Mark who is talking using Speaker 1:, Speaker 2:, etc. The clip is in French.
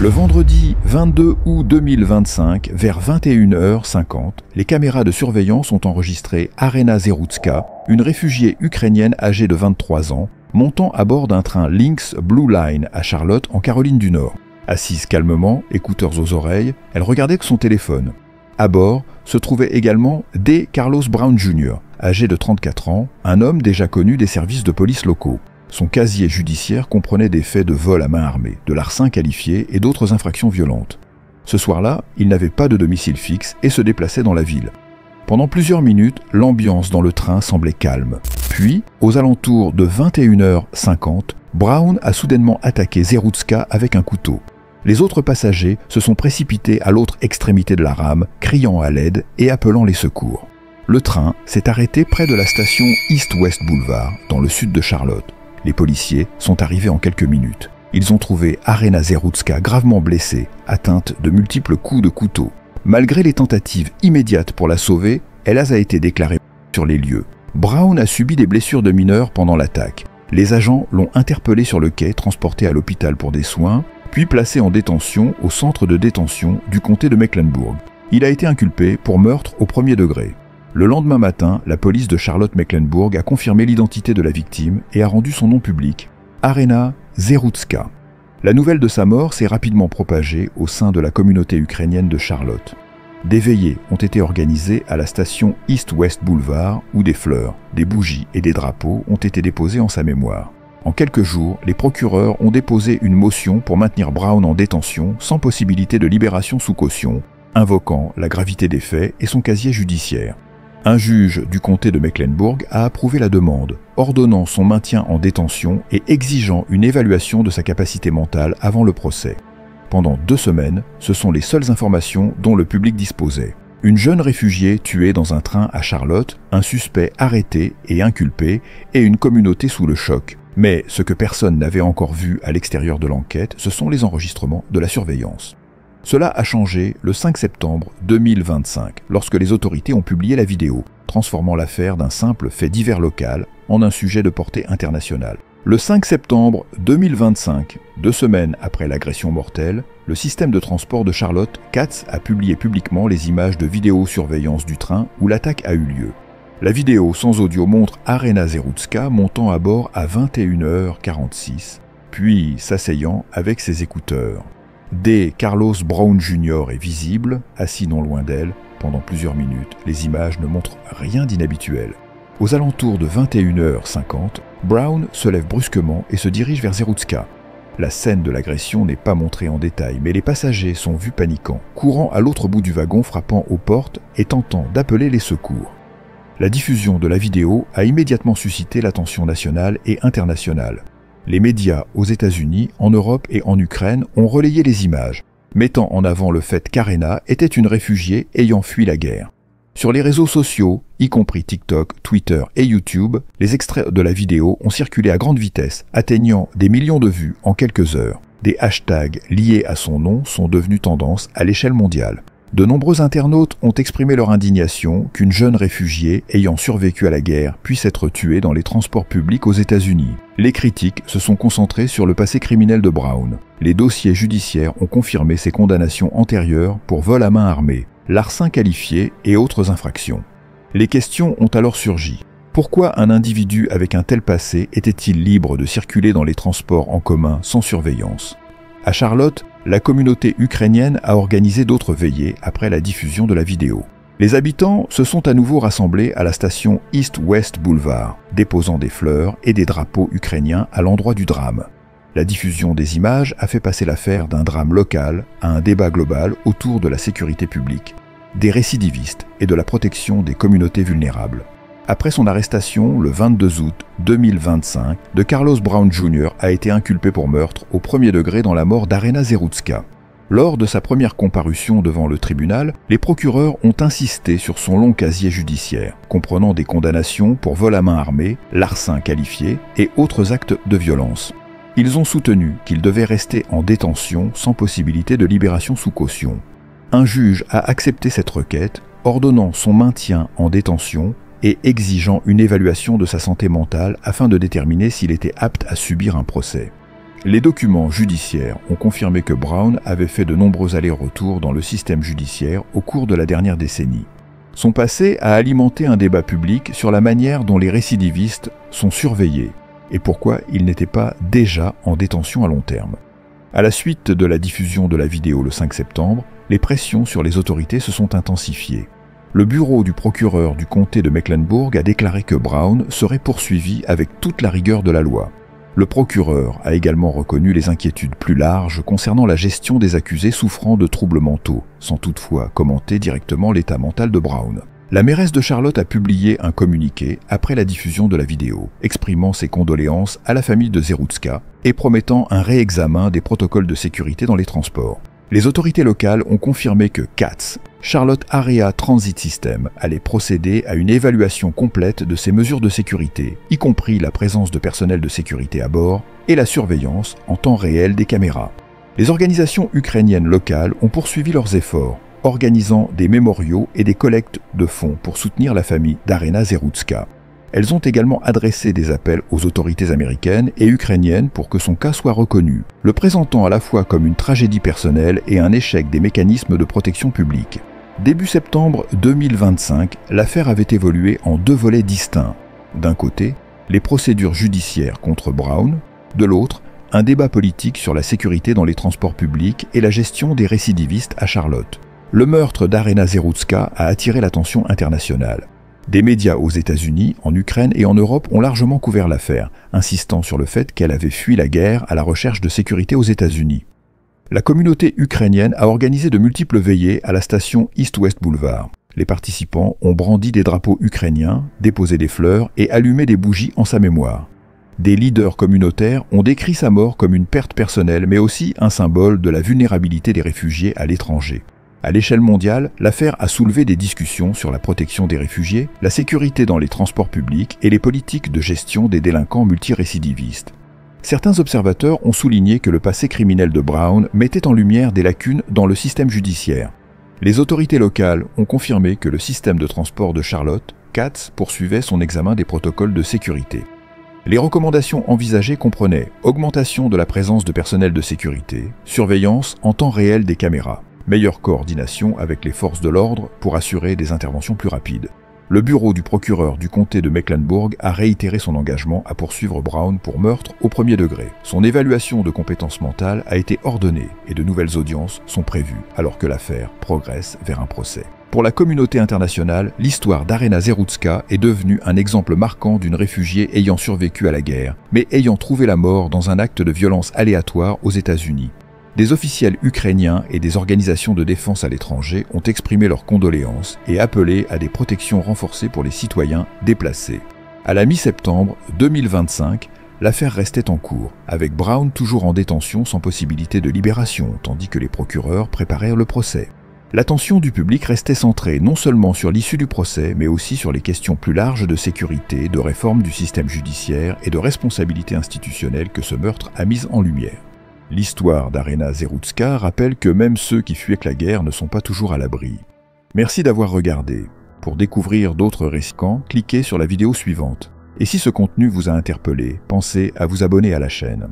Speaker 1: Le vendredi 22 août 2025, vers 21h50, les caméras de surveillance ont enregistré Arena Zerutska, une réfugiée ukrainienne âgée de 23 ans, montant à bord d'un train Lynx Blue Line à Charlotte, en Caroline du Nord. Assise calmement, écouteurs aux oreilles, elle regardait son téléphone. À bord se trouvait également D. Carlos Brown Jr., âgé de 34 ans, un homme déjà connu des services de police locaux. Son casier judiciaire comprenait des faits de vol à main armée, de larcin qualifié et d'autres infractions violentes. Ce soir-là, il n'avait pas de domicile fixe et se déplaçait dans la ville. Pendant plusieurs minutes, l'ambiance dans le train semblait calme. Puis, aux alentours de 21h50, Brown a soudainement attaqué Zerutska avec un couteau. Les autres passagers se sont précipités à l'autre extrémité de la rame, criant à l'aide et appelant les secours. Le train s'est arrêté près de la station East-West Boulevard, dans le sud de Charlotte. Les policiers sont arrivés en quelques minutes. Ils ont trouvé Arena Zerutska gravement blessée, atteinte de multiples coups de couteau. Malgré les tentatives immédiates pour la sauver, elle a été déclarée sur les lieux. Brown a subi des blessures de mineur pendant l'attaque. Les agents l'ont interpellé sur le quai, transporté à l'hôpital pour des soins, puis placé en détention au centre de détention du comté de Mecklenburg. Il a été inculpé pour meurtre au premier degré. Le lendemain matin, la police de Charlotte-Mecklenburg a confirmé l'identité de la victime et a rendu son nom public, Arena Zerutska. La nouvelle de sa mort s'est rapidement propagée au sein de la communauté ukrainienne de Charlotte. Des veillées ont été organisées à la station East-West Boulevard où des fleurs, des bougies et des drapeaux ont été déposés en sa mémoire. En quelques jours, les procureurs ont déposé une motion pour maintenir Brown en détention sans possibilité de libération sous caution, invoquant la gravité des faits et son casier judiciaire. Un juge du comté de Mecklenburg a approuvé la demande, ordonnant son maintien en détention et exigeant une évaluation de sa capacité mentale avant le procès. Pendant 2 semaines, ce sont les seules informations dont le public disposait. Une jeune réfugiée tuée dans un train à Charlotte, un suspect arrêté et inculpé, et une communauté sous le choc. Mais ce que personne n'avait encore vu à l'extérieur de l'enquête, ce sont les enregistrements de la surveillance. Cela a changé le 5 septembre 2025, lorsque les autorités ont publié la vidéo, transformant l'affaire d'un simple fait divers local en un sujet de portée internationale. Le 5 septembre 2025, 2 semaines après l'agression mortelle, le système de transport de Charlotte, CATS, a publié publiquement les images de vidéosurveillance du train où l'attaque a eu lieu. La vidéo sans audio montre Arena Zerutska montant à bord à 21h46, puis s'asseyant avec ses écouteurs. D. Carlos Brown Jr. est visible, assis non loin d'elle, pendant plusieurs minutes. Les images ne montrent rien d'inhabituel. Aux alentours de 21h50, Brown se lève brusquement et se dirige vers Zerutska. La scène de l'agression n'est pas montrée en détail, mais les passagers sont vus paniquant, courant à l'autre bout du wagon, frappant aux portes et tentant d'appeler les secours. La diffusion de la vidéo a immédiatement suscité l'attention nationale et internationale. Les médias aux États-Unis, en Europe et en Ukraine ont relayé les images, mettant en avant le fait qu'Arena était une réfugiée ayant fui la guerre. Sur les réseaux sociaux, y compris TikTok, Twitter et YouTube, les extraits de la vidéo ont circulé à grande vitesse, atteignant des millions de vues en quelques heures. Des hashtags liés à son nom sont devenus tendance à l'échelle mondiale. De nombreux internautes ont exprimé leur indignation qu'une jeune réfugiée ayant survécu à la guerre puisse être tuée dans les transports publics aux États-Unis. Les critiques se sont concentrées sur le passé criminel de Brown. Les dossiers judiciaires ont confirmé ses condamnations antérieures pour vol à main armée, larcin qualifié et autres infractions. Les questions ont alors surgi. Pourquoi un individu avec un tel passé était-il libre de circuler dans les transports en commun sans surveillance ? À Charlotte, la communauté ukrainienne a organisé d'autres veillées après la diffusion de la vidéo. Les habitants se sont à nouveau rassemblés à la station East-West Boulevard, déposant des fleurs et des drapeaux ukrainiens à l'endroit du drame. La diffusion des images a fait passer l'affaire d'un drame local à un débat global autour de la sécurité publique, des récidivistes et de la protection des communautés vulnérables. Après son arrestation le 22 août 2025, de Carlos Brown Jr. a été inculpé pour meurtre au premier degré dans la mort d'Arena Zerutska. Lors de sa première comparution devant le tribunal, les procureurs ont insisté sur son long casier judiciaire, comprenant des condamnations pour vol à main armée, larcin qualifié et autres actes de violence. Ils ont soutenu qu'il devait rester en détention sans possibilité de libération sous caution. Un juge a accepté cette requête, ordonnant son maintien en détention et exigeant une évaluation de sa santé mentale afin de déterminer s'il était apte à subir un procès. Les documents judiciaires ont confirmé que Brown avait fait de nombreux allers-retours dans le système judiciaire au cours de la dernière décennie. Son passé a alimenté un débat public sur la manière dont les récidivistes sont surveillés et pourquoi ils n'étaient pas déjà en détention à long terme. À la suite de la diffusion de la vidéo le 5 septembre, les pressions sur les autorités se sont intensifiées. Le bureau du procureur du comté de Mecklenburg a déclaré que Brown serait poursuivi avec toute la rigueur de la loi. Le procureur a également reconnu les inquiétudes plus larges concernant la gestion des accusés souffrant de troubles mentaux, sans toutefois commenter directement l'état mental de Brown. La mairesse de Charlotte a publié un communiqué après la diffusion de la vidéo, exprimant ses condoléances à la famille de Zeroutska et promettant un réexamen des protocoles de sécurité dans les transports. Les autorités locales ont confirmé que CATS, Charlotte Area Transit System, allait procéder à une évaluation complète de ces mesures de sécurité, y compris la présence de personnel de sécurité à bord et la surveillance en temps réel des caméras. Les organisations ukrainiennes locales ont poursuivi leurs efforts, organisant des mémoriaux et des collectes de fonds pour soutenir la famille d'Arena Zeroutska. Elles ont également adressé des appels aux autorités américaines et ukrainiennes pour que son cas soit reconnu, le présentant à la fois comme une tragédie personnelle et un échec des mécanismes de protection publique. Début septembre 2025, l'affaire avait évolué en deux volets distincts. D'un côté, les procédures judiciaires contre Brown, de l'autre, un débat politique sur la sécurité dans les transports publics et la gestion des récidivistes à Charlotte. Le meurtre d'Arena Zeroutska a attiré l'attention internationale. Des médias aux États-Unis, en Ukraine et en Europe ont largement couvert l'affaire, insistant sur le fait qu'elle avait fui la guerre à la recherche de sécurité aux États-Unis. La communauté ukrainienne a organisé de multiples veillées à la station East-West Boulevard. Les participants ont brandi des drapeaux ukrainiens, déposé des fleurs et allumé des bougies en sa mémoire. Des leaders communautaires ont décrit sa mort comme une perte personnelle, mais aussi un symbole de la vulnérabilité des réfugiés à l'étranger. À l'échelle mondiale, l'affaire a soulevé des discussions sur la protection des réfugiés, la sécurité dans les transports publics et les politiques de gestion des délinquants multirécidivistes. Certains observateurs ont souligné que le passé criminel de Brown mettait en lumière des lacunes dans le système judiciaire. Les autorités locales ont confirmé que le système de transport de Charlotte, CATS, poursuivait son examen des protocoles de sécurité. Les recommandations envisagées comprenaient augmentation de la présence de personnel de sécurité, surveillance en temps réel des caméras, meilleure coordination avec les forces de l'ordre pour assurer des interventions plus rapides. Le bureau du procureur du comté de Mecklenburg a réitéré son engagement à poursuivre Brown pour meurtre au premier degré. Son évaluation de compétences mentales a été ordonnée et de nouvelles audiences sont prévues alors que l'affaire progresse vers un procès. Pour la communauté internationale, l'histoire d'Arena Zeroutska est devenue un exemple marquant d'une réfugiée ayant survécu à la guerre, mais ayant trouvé la mort dans un acte de violence aléatoire aux États-Unis. Des officiels ukrainiens et des organisations de défense à l'étranger ont exprimé leurs condoléances et appelé à des protections renforcées pour les citoyens déplacés. À la mi-septembre 2025, l'affaire restait en cours, avec Brown toujours en détention sans possibilité de libération, tandis que les procureurs préparaient le procès. L'attention du public restait centrée non seulement sur l'issue du procès, mais aussi sur les questions plus larges de sécurité, de réforme du système judiciaire et de responsabilité institutionnelle que ce meurtre a mise en lumière. L'histoire d'Arena Zeroutska rappelle que même ceux qui fuient la guerre ne sont pas toujours à l'abri. Merci d'avoir regardé. Pour découvrir d'autres récits, cliquez sur la vidéo suivante. Et si ce contenu vous a interpellé, pensez à vous abonner à la chaîne.